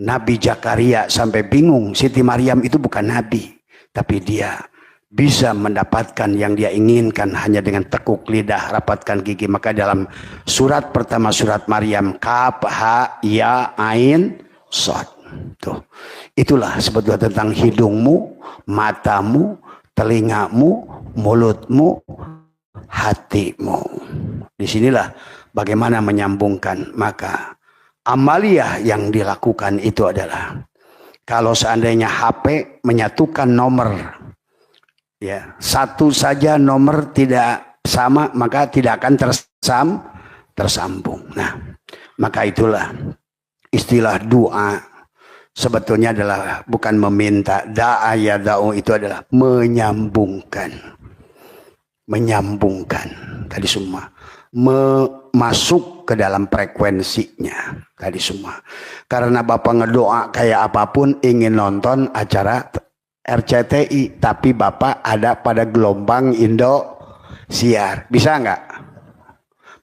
Nabi Zakaria sampai bingung, Siti Maryam itu bukan nabi, tapi dia bisa mendapatkan yang dia inginkan hanya dengan tekuk lidah, rapatkan gigi. Maka dalam surat pertama, surat Maryam, Kaf Ha Ya Ain Shad. Tuh. Itulah sebetulnya tentang hidungmu, matamu, telingamu, mulutmu, hatimu. Disinilah bagaimana menyambungkan. Maka amaliyah yang dilakukan itu adalah, kalau seandainya HP menyatukan nomor, ya, satu saja nomor tidak sama, maka tidak akan tersambung. Nah, maka itulah istilah doa sebetulnya adalah bukan meminta. Da'a ya da'u itu adalah menyambungkan. Menyambungkan tadi semua. Masuk ke dalam frekuensinya tadi semua. Karena Bapak ngedoa kayak apapun, ingin nonton acara RCTI, tapi Bapak ada pada gelombang Indosiar, bisa nggak?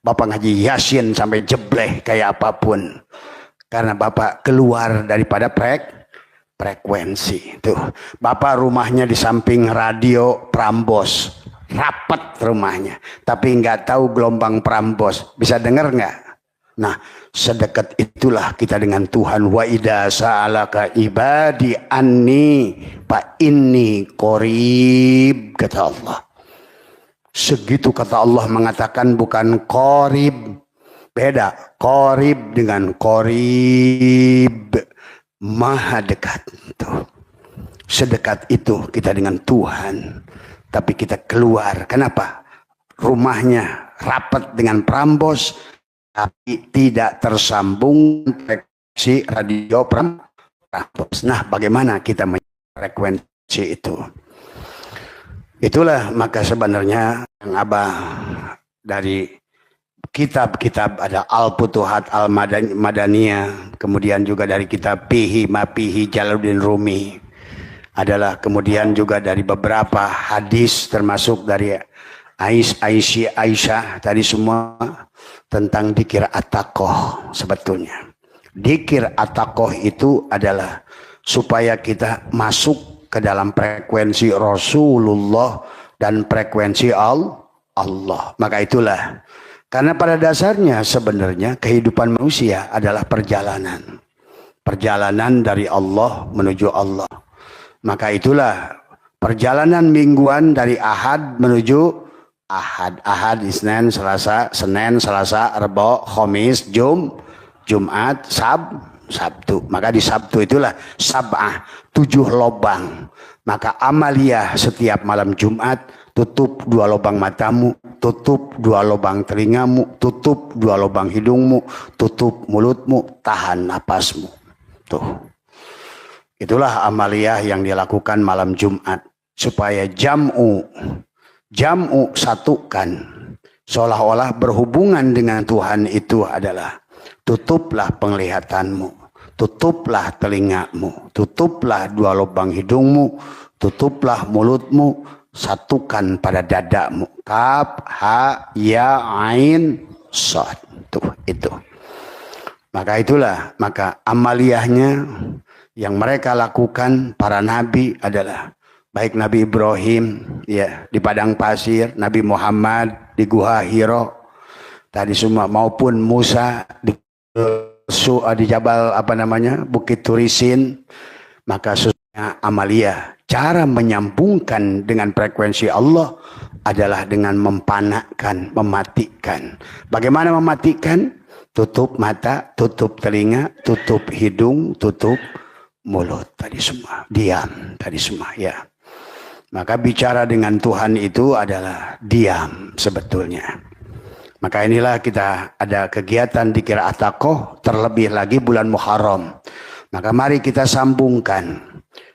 Bapak ngaji Yasin sampai jebleh kayak apapun, karena Bapak keluar daripada frekuensi. Tuh, Bapak rumahnya di samping radio Prambos, rapat rumahnya, tapi nggak tahu gelombang Prambos, bisa dengar nggak? Nah, sedekat itulah kita dengan Tuhan. Wa idza sa'alaka ibadi anni fa inni qarib, kata Allah. Segitu kata Allah mengatakan, bukan qarib. Beda qarib dengan qarib, maha dekat. Tuh. Sedekat itu kita dengan Tuhan. Tapi kita keluar. Kenapa? Rumahnya rapat dengan Prambos, tapi tidak tersambung frekuensi radio Prambos. Nah, bagaimana kita frekuensi itu? Itulah maka sebenarnya yang Abah dari kitab-kitab ada Al-Futuhat Al-Madaniyah, kemudian juga dari kitab Fihi Mafihi Jalaluddin Rumi, adalah kemudian juga dari beberapa hadis termasuk dari Aisyah tadi semua tentang dikir at-taqoh. Sebetulnya dikir at-taqoh itu adalah supaya kita masuk ke dalam frekuensi Rasulullah dan frekuensi Allah. Maka itulah, karena pada dasarnya sebenarnya kehidupan manusia adalah perjalanan dari Allah menuju Allah. Maka itulah perjalanan mingguan dari Ahad menuju Ahad, Isnin, Selasa, Rebo, Khamis, Jumat, Sabtu. Maka di Sabtu itulah sab'ah, 7 lobang. Maka amaliyah setiap malam Jumat, tutup 2 lubang matamu, tutup 2 lubang telingamu, tutup 2 lubang hidungmu, tutup mulutmu, tahan napasmu. Tuh. Itulah amaliyah yang dilakukan malam Jumat, supaya jam'u satukan, seolah-olah berhubungan dengan Tuhan itu adalah tutuplah penglihatanmu, tutuplah telingamu, tutuplah 2 lubang hidungmu, tutuplah mulutmu, satukan pada dadamu. Kaf Ha Ya Ain Shad. Tuh, itu. Maka itulah, maka amaliyahnya yang mereka lakukan para nabi adalah baik Nabi Ibrahim ya di padang pasir, Nabi Muhammad di Gua Hiro tadi semua, maupun Musa di Jabal Bukit Turisin. Maka sesungguhnya amaliyah, cara menyambungkan dengan frekuensi Allah adalah dengan mematikan. Bagaimana mematikan? Tutup mata, tutup telinga, tutup hidung, tutup mulut tadi semua, diam tadi semua ya. Maka bicara dengan Tuhan itu adalah diam sebetulnya. Maka inilah kita ada kegiatan dikir at-taqoh, terlebih lagi bulan Muharram. Maka mari kita sambungkan.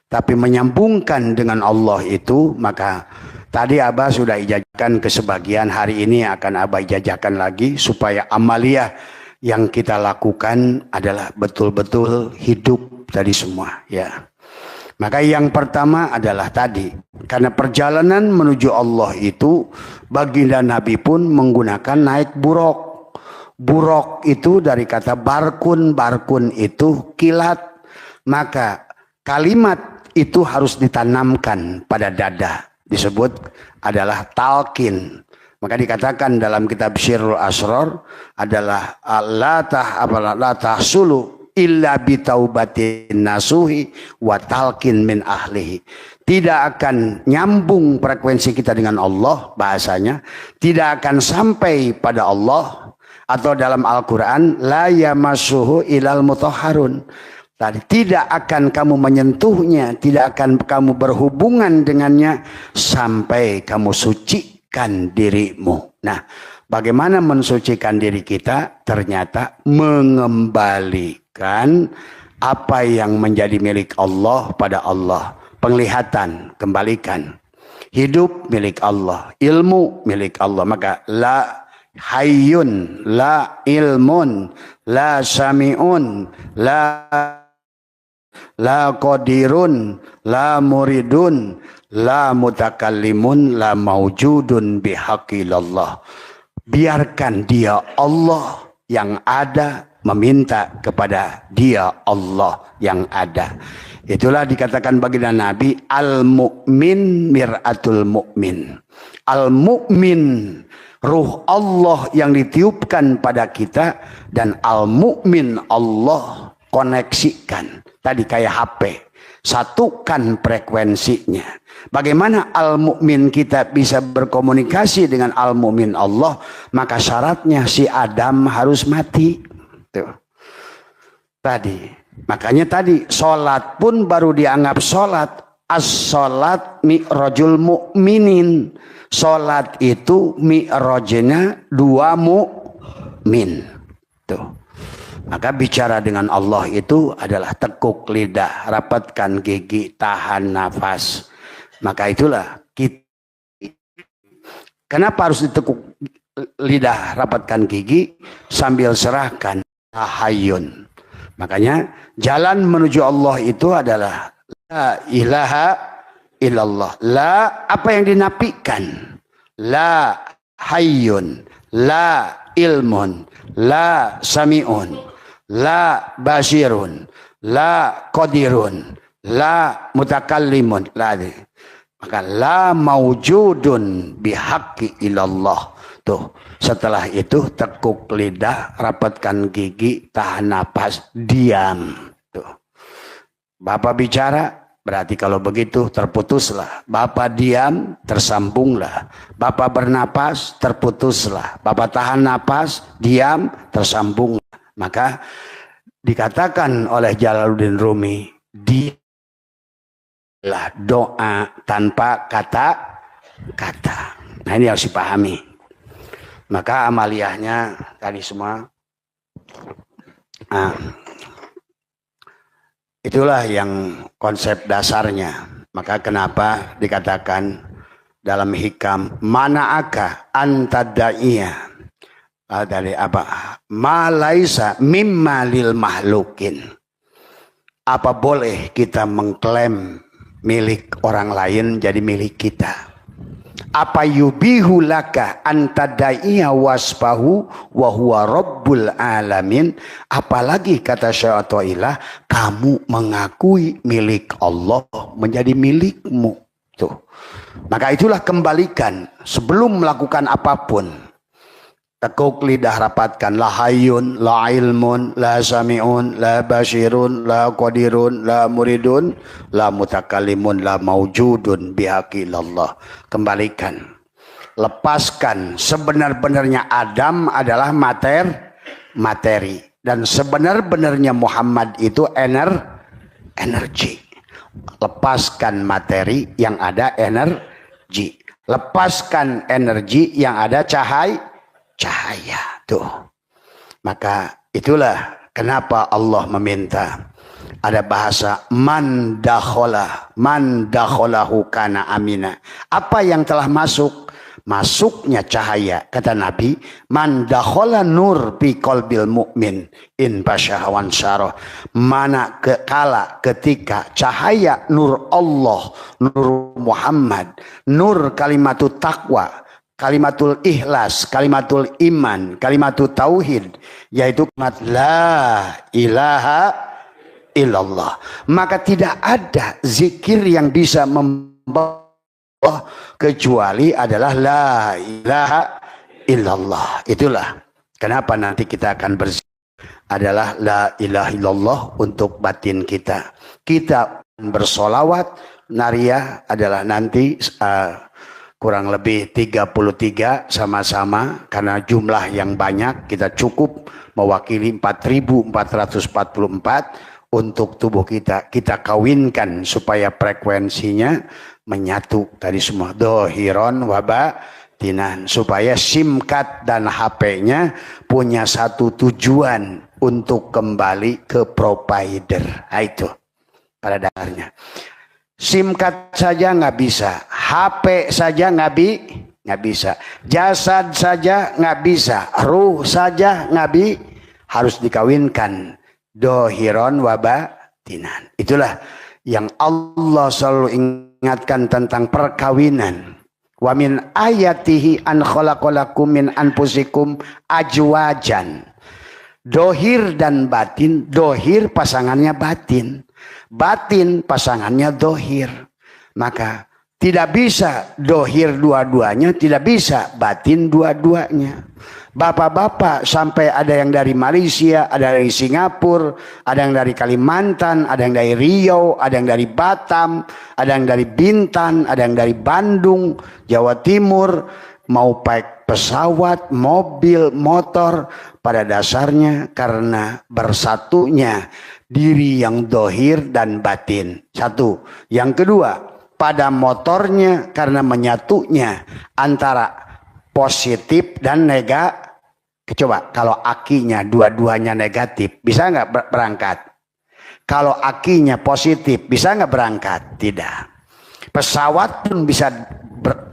Tapi menyambungkan dengan Allah itu, maka tadi Abah sudah ijazahkan ke sebagian, hari ini akan Abah ijazahkan lagi supaya amaliyah yang kita lakukan adalah betul-betul hidup tadi semua ya. Maka yang pertama adalah tadi, karena perjalanan menuju Allah itu baginda Nabi pun menggunakan naik buruk. Buruk itu dari kata barkun, barkun itu kilat. maka kalimat itu harus ditanamkan pada dada. Disebut adalah talqin. Maka dikatakan dalam kitab Syirrul Asrar adalah la tahsulu illa bitaubatin nasuhi wa talqin min ahlihi. Tidak akan nyambung frekuensi kita dengan Allah, bahasanya tidak akan sampai pada Allah. Atau dalam Al-Quran la yamassuhu ilal mutahharun. Tadi tidak akan kamu menyentuhnya, tidak akan kamu berhubungan dengannya sampai kamu sucikan dirimu. Nah, bagaimana mensucikan diri kita? Ternyata mengembalikan apa yang menjadi milik Allah pada Allah. Penglihatan, kembalikan. Hidup milik Allah, ilmu milik Allah. Maka la hayyun, la ilmun, la sami'un, la qadirun, la muridun, la mutakallimun, la maujudun bihaqillallah. Biarkan dia Allah yang ada meminta kepada dia Allah yang ada. Itulah dikatakan baginda Nabi, al-mu'min mir'atul mu'min. Al-mu'min, ruh Allah yang ditiupkan pada kita, dan al-mu'min Allah koneksikan. Tadi kayak HP, satukan frekuensinya. Bagaimana al-mu'min kita bisa berkomunikasi dengan al-mu'min Allah? Maka syaratnya si Adam harus mati. Tuh. Tadi. Makanya tadi sholat pun baru dianggap sholat. As-sholat mi'rajul mu'minin. Sholat itu mi'rajnya dua mu'min. Tuh. Maka bicara dengan Allah itu adalah tekuk lidah, rapatkan gigi, tahan nafas. Maka itulah kita. Kenapa harus ditekuk lidah, rapatkan gigi sambil serahkan tahayyun. Makanya jalan menuju Allah itu adalah la ilaha illallah. La apa yang dinafikan? La hayyun, la ilmun, la sami'un, la basirun, la qadirun, la mutakallimun. Maka la maujudun bihaqqi illallah. Tuh. Setelah itu tekuk lidah, rapatkan gigi, tahan napas, diam. Tuh. Bapak bicara, berarti kalau begitu terputuslah. Bapak diam, tersambunglah. Bapak bernapas, terputuslah. Bapak tahan napas, diam, tersambunglah. Maka dikatakan oleh Jalaluddin Rumi, dialah doa tanpa kata-kata. Nah ini harus dipahami. Maka amaliyahnya tadi semua itulah yang konsep dasarnya. Maka kenapa dikatakan dalam hikam mana'aka antadaiya dari apa? Ma laisa mimma lil mahlukin. Apa boleh kita mengklaim milik orang lain jadi milik kita? Apa yubihu laka antadaiya wasfahu wa huwa rabbul alamin. Apalagi kata Syaikhullah, kamu mengakui milik Allah menjadi milikmu. Tuh. Maka itulah kembalikan sebelum melakukan apapun. Tekuk lidah, rapatkan la hayyun, la ilmun, la sami'un, la basirun, la qadirun, la muridun, la mutakallimun, la maujudun bihaqillallah. Kembalikan. Lepaskan. Sebenar-benarnya Adam adalah materi. Dan sebenar-benarnya Muhammad itu energi. Lepaskan materi yang ada energi. Lepaskan energi yang ada cahaya. Tuh. Maka itulah kenapa Allah meminta. Ada bahasa man dakhalahu kana amina. Apa yang telah masuk? Masuknya cahaya. Kata Nabi, man dakhala nur fi qalbil mu'min in basyahawan syarah. Mana kala ketika cahaya nur Allah, nur Muhammad, nur kalimatut taqwa, kalimatul ikhlas, kalimatul iman, kalimatul tauhid, yaitu kalimat la ilaha illallah. Maka tidak ada zikir yang bisa membawa kecuali adalah la ilaha illallah. Itulah kenapa nanti kita akan berzikir adalah la ilaha illallah untuk batin kita. Kita bersolawat nariyah adalah nanti kurang lebih 33 sama-sama, karena jumlah yang banyak kita cukup mewakili 4.444 untuk tubuh kita. Kita kawinkan supaya frekuensinya menyatu tadi semua, dohiron wabatinan, supaya SIM card dan HP-nya punya satu tujuan untuk kembali ke provider. Nah, itu pada dasarnya. SIM card saja nggak bisa, HP saja nggak bisa, jasad saja nggak bisa, ruh saja harus dikawinkan, dohiron wabatinan. Itulah yang Allah selalu ingatkan tentang perkawinan. Wa min ayatihi an khalaqalakum min anfusikum ajwajan. Dohir dan batin, dohir pasangannya batin, batin pasangannya dohir. Maka tidak bisa dohir dua-duanya, tidak bisa batin dua-duanya. Bapak-bapak sampai ada yang dari Malaysia, ada dari Singapura, ada yang dari Kalimantan, ada yang dari Riau, ada yang dari Batam, ada yang dari Bintan, ada yang dari Bandung, Jawa Timur, mau pakai pesawat, mobil, motor, pada dasarnya karena bersatunya diri yang dohir dan batin. Satu. Yang kedua, pada motornya karena menyatunya antara positif dan negatif. Coba kalau akinya dua-duanya negatif, bisa nggak berangkat? Kalau akinya positif, bisa nggak berangkat? Tidak. Pesawat pun bisa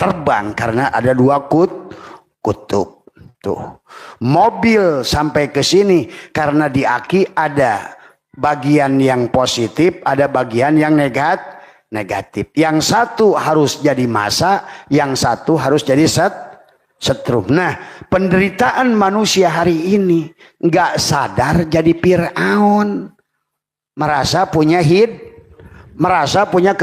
terbang karena ada dua kutub. Tuh. Mobil sampai ke sini karena di aki ada bagian yang positif, ada bagian yang negatif. Yang satu harus jadi massa, yang satu harus jadi setrum. Nah, penderitaan manusia hari ini nggak sadar jadi Fir'aun, merasa punya merasa punya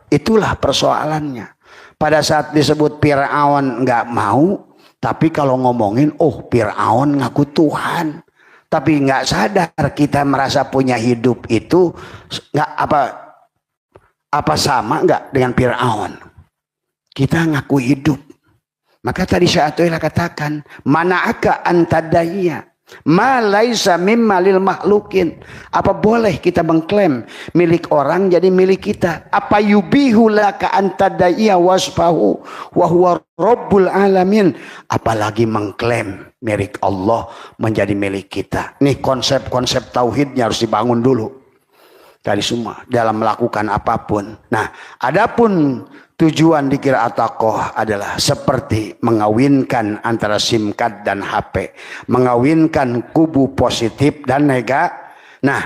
itulah persoalannya. Pada saat disebut Fir'aun nggak mau, tapi kalau ngomongin Fir'aun ngaku Tuhan, tapi nggak sadar kita merasa punya hidup itu nggak apa sama nggak dengan Fir'aun. Kita ngaku hidup. Maka tadi saya katakan, mana'aka antadaiya ma laisa mimma lil makhlukin. Apa boleh kita mengklaim milik orang jadi milik kita? Apa yubihu laka antadaiya wasfahu wa huwa rabbul alamin. Apalagi mengklaim milik Allah menjadi milik kita. Nih konsep-konsep tauhidnya harus dibangun dulu. Tadi semua dalam melakukan apapun. Nah, adapun tujuan di qiraat taqoh adalah seperti mengawinkan antara SIM card dan HP, mengawinkan kubu positif dan negatif. Nah,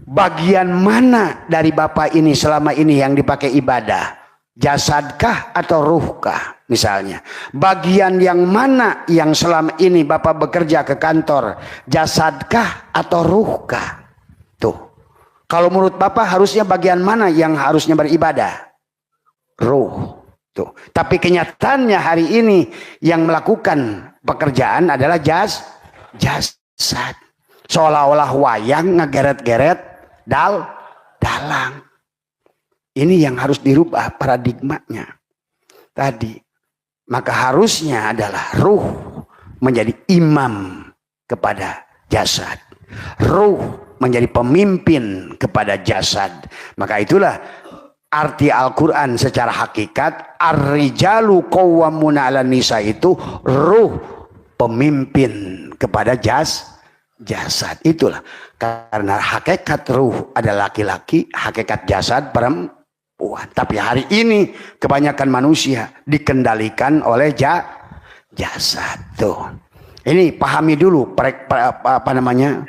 bagian mana dari Bapak ini selama ini yang dipakai ibadah? Jasadkah atau ruhkah misalnya? Bagian yang mana yang selama ini Bapak bekerja ke kantor? Jasadkah atau ruhkah? Tuh. Kalau menurut Bapak harusnya bagian mana yang harusnya beribadah? Ruh. Tuh. Tapi kenyataannya hari ini yang melakukan pekerjaan adalah jasad. Seolah-olah wayang ngegeret-geret dalang. Ini yang harus dirubah paradigmanya. Tadi. Maka harusnya adalah ruh menjadi imam kepada jasad. Ruh menjadi pemimpin kepada jasad. Maka itulah arti Al-Quran secara hakikat, ar-rijalu qawwamuna 'alan nisa, itu ruh pemimpin kepada jasad. Itulah karena hakikat ruh adalah laki-laki, hakikat jasad perempuan. Tapi hari ini kebanyakan manusia dikendalikan oleh jasad. Tuh. Ini pahami dulu apa namanya?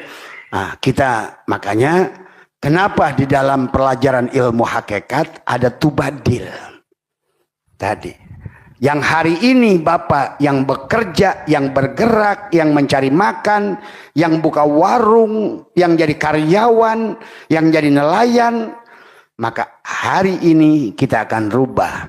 Nah, kita makanya kenapa di dalam pelajaran ilmu hakikat ada tubadil tadi. Yang hari ini Bapak yang bekerja, yang bergerak, yang mencari makan, yang buka warung, yang jadi karyawan, yang jadi nelayan, maka hari ini kita akan rubah.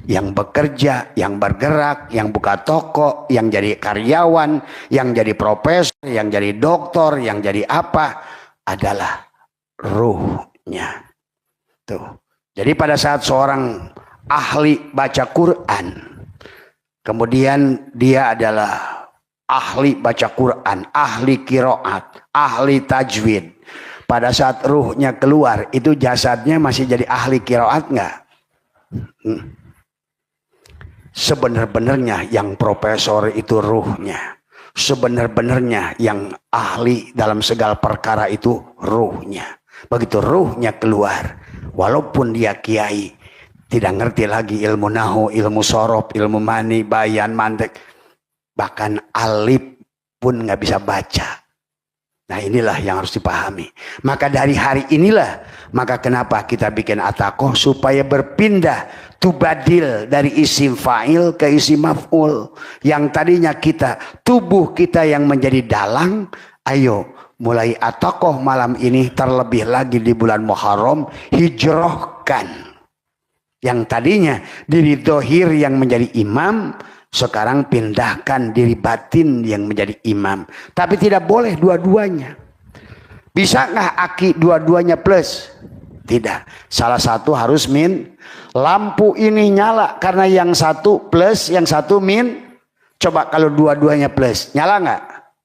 Yang bekerja, yang bergerak, yang buka toko, yang jadi karyawan, yang jadi profesor, yang jadi dokter, yang jadi apa, adalah ruhnya. Tuh. Jadi pada saat seorang ahli baca Quran, kemudian dia adalah ahli baca Quran, ahli qiraat, ahli tajwid. Pada saat ruhnya keluar, itu jasadnya masih jadi ahli qiraat enggak? Sebenar-benarnya yang profesor itu ruhnya. Sebenar-benarnya yang ahli dalam segala perkara itu ruhnya. Begitu ruhnya keluar, walaupun dia kiai, tidak ngerti lagi ilmu nahu, ilmu sorof, ilmu mani, bayan, mantek, bahkan alif pun nggak bisa baca. Nah inilah yang harus dipahami. Maka dari hari inilah, maka kenapa kita bikin atakoh supaya berpindah tubadil dari isim fa'il ke isim maf'ul. Yang tadinya kita, tubuh kita yang menjadi dalang, ayo mulai atakoh malam ini, terlebih lagi di bulan Muharram, hijrahkan. Yang tadinya diri dohir yang menjadi imam, sekarang pindahkan diri batin yang menjadi imam. Tapi tidak boleh dua-duanya. Bisa nggak aki dua-duanya plus? Tidak. Salah satu harus min. Lampu ini nyala karena yang satu plus, yang satu min. Coba kalau dua-duanya plus, nyala nggak?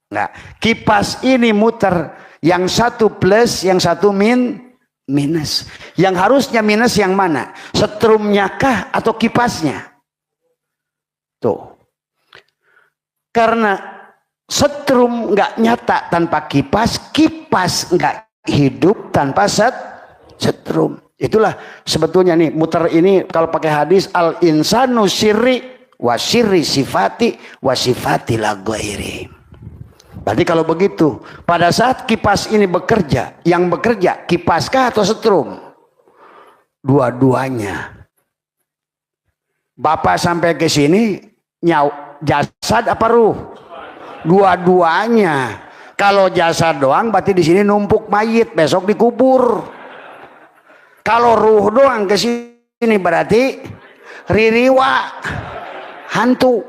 Nggak. Kipas ini muter, yang satu plus, yang satu minus. Yang harusnya minus yang mana? Setrumnya kah atau kipasnya? Tuh. Karena setrum nggak nyata tanpa kipas, kipas nggak hidup tanpa setrum. Itulah sebetulnya nih muter ini kalau pakai hadis al insanu sirri wa sirri sifati wa sifati la ghairi. Berarti kalau begitu, pada saat kipas ini bekerja, yang bekerja kipaskah atau setrum? Dua-duanya. Bapak sampai ke sini jasad apa ruh? Dua-duanya. Kalau jasad doang berarti di sini numpuk mayit, besok dikubur. Kalau ruh doang ke sini berarti ririwa, hantu.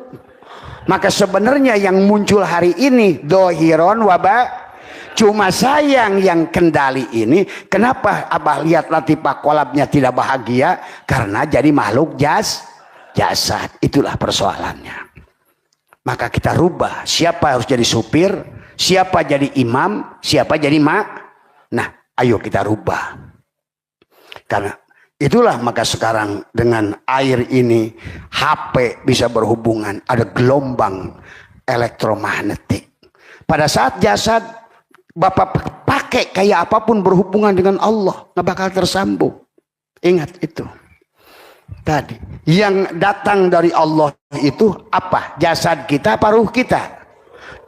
Maka sebenarnya yang muncul hari ini dohiron wabah. Cuma sayang yang kendali ini, kenapa Abah lihat latifah kolabnya tidak bahagia? Karena jadi makhluk jasad. Itulah persoalannya. Maka kita rubah. Siapa harus jadi supir, siapa jadi imam, siapa jadi mak. Nah, ayo kita rubah. Karena itulah maka sekarang dengan air ini HP bisa berhubungan, ada gelombang elektromagnetik. Pada saat jasad Bapak pakai kayak apapun berhubungan dengan Allah, nggak bakal tersambung. Ingat itu. Tadi yang datang dari Allah itu apa? Jasad kita apa ruh kita?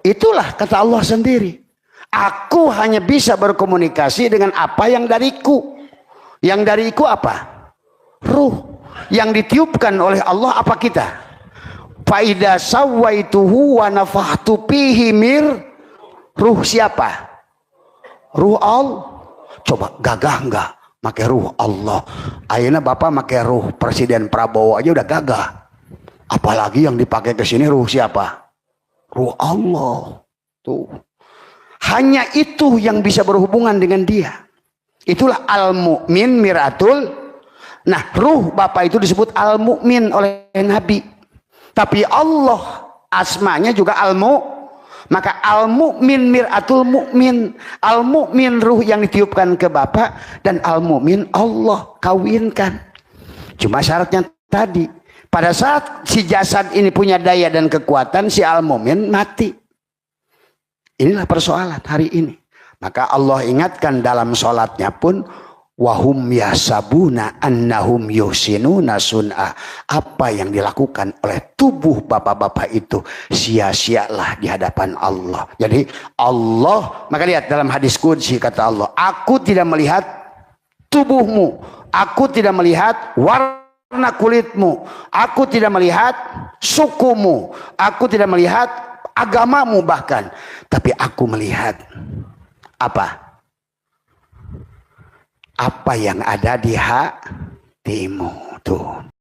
Itulah kata Allah sendiri. Aku hanya bisa berkomunikasi dengan apa yang dariku. Yang dariku apa? Ruh. Yang ditiupkan oleh Allah apa kita? Faida sawaituhu wa nafahtu fihi mir. Ruh siapa? Ruh Allah. Coba gagah enggak? Pakai ruh Allah. Akhirnya Bapak pakai ruh Presiden Prabowo aja udah gagah. Apalagi yang dipakai ke sini ruh siapa? Ruh Allah. Tuh. Hanya itu yang bisa berhubungan dengan dia. Itulah al-mu'min miratul. Nah, ruh Bapak itu disebut al-mu'min oleh Nabi. Tapi Allah asmanya juga al-mu'. Maka al-mu'min miratul mu'min. Al-mu'min ruh yang ditiupkan ke Bapak. Dan al-mu'min Allah kawinkan. Cuma syaratnya tadi. Pada saat si jasad ini punya daya dan kekuatan, si al-mu'min mati. Inilah persoalan hari ini. Maka Allah ingatkan dalam sholatnya pun. Wahum yasabuna annahum yusinuna sun'ah. Apa yang dilakukan oleh tubuh bapak-bapak itu sia-sialah di hadapan Allah. Jadi Allah, maka lihat dalam hadis qudsi kata Allah, aku tidak melihat tubuhmu, aku tidak melihat warna Karena kulitmu, aku tidak melihat sukumu, aku tidak melihat agamamu bahkan, tapi aku melihat apa? Apa yang ada di hatimu tuh.